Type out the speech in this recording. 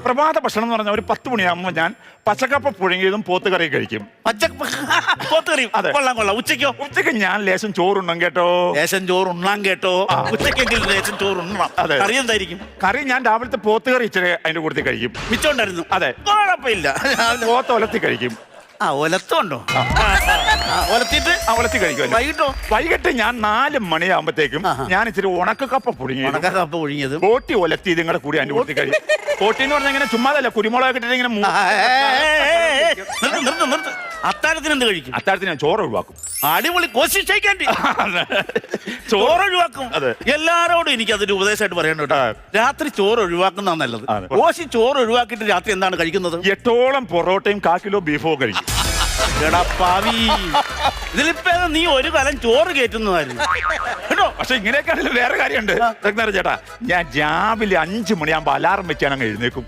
പ്രഭാത ഭക്ഷണം എന്ന് പറഞ്ഞാൽ ഒരു 10 മണിയാകുമ്പോൾ ഞാൻ പച്ചക്കപ്പ പുഴുങ്ങിയതും പോത്തുകറി കഴിക്കും. പോത്തുകറി അതെ. കൊള്ളാം. ഉച്ചയ്ക്കോ? ഉച്ചയ്ക്ക് ഞാൻ ലേശം ചോറുണ്ണും കേട്ടോ. ലേശം ചോറ് ഉണ്ണാൻ കേട്ടോ. ഉച്ചക്കെങ്കിലും ലേശം ചോറ് ഉണ്ണണം. അതെ. കറി എന്തായിരിക്കും? കറി ഞാൻ രാവിലത്തെ പോത്തുകറി ഇച്ചിരി അതിന്റെ കൂട്ടത്തിൽ കഴിക്കും. മിച്ചം ഉണ്ടായിരുന്നു. അതെ. കുഴപ്പമില്ല. പോത്ത് ഒലത്തി കഴിക്കും. ഒലത്തുണ്ടോ? ഒലത്തിട്ട് ഒലത്തി കഴിക്കും. വൈകിട്ടോ? വൈകിട്ട് ഞാൻ 4 മണിയാകുമ്പോഴത്തേക്കും ഞാൻ ഇച്ചിരി ഉണക്കക്കപ്പ പുഴുങ്ങി കപ്പ ഒഴിഞ്ഞത് ബോട്ടി ഒലത്തി ഇതിങ്ങളുടെ കൂടി അതിന്റെ കൂട്ടത്തിൽ കഴിക്കും. ബോട്ടി എന്ന് പറഞ്ഞാൽ ഇങ്ങനെ ചുമ്മാതല്ല, കുരുമുളക് ഇട്ടിട്ട് ഇങ്ങനെ നിർത്ത്. അത്താഴത്തിന് എന്ത് കഴിക്കും? അത്താഴത്തിന് ഞാൻ ചോറ് ഒഴിവാക്കും. അടിപൊളി കോശിച്ചേക്കാണ്ടി ചോറ് ഒഴിവാക്കും. അതെ. എല്ലാരോടും എനിക്ക് അതൊരു ഉപദേശമായിട്ട് പറയണ്ട കേട്ടോ. രാത്രി ചോറ് ഒഴിവാക്കുന്ന നല്ലത്. കോശി ചോറ് ഒഴിവാക്കിയിട്ട് രാത്രി എന്താണ് കഴിക്കുന്നത്? 8ഓളം പൊറോട്ടയും 1/4 കിലോ ബീഫോ കഴിക്കും. എടാ പാവി, ഇതിലിപ്പോ നീ ഒരു കലം ചോറ് കയറ്റുന്നതായിരുന്നു കേട്ടോ. പക്ഷെ ഇങ്ങനെയൊക്കെയാണെങ്കിലും വേറെ കാര്യമുണ്ട് ചേട്ടാ. ഞാൻ രാവിലെ 5 മണിയാകുമ്പോ അലാറം വെച്ചാൽ അങ്ങ് എഴുന്നേക്കും.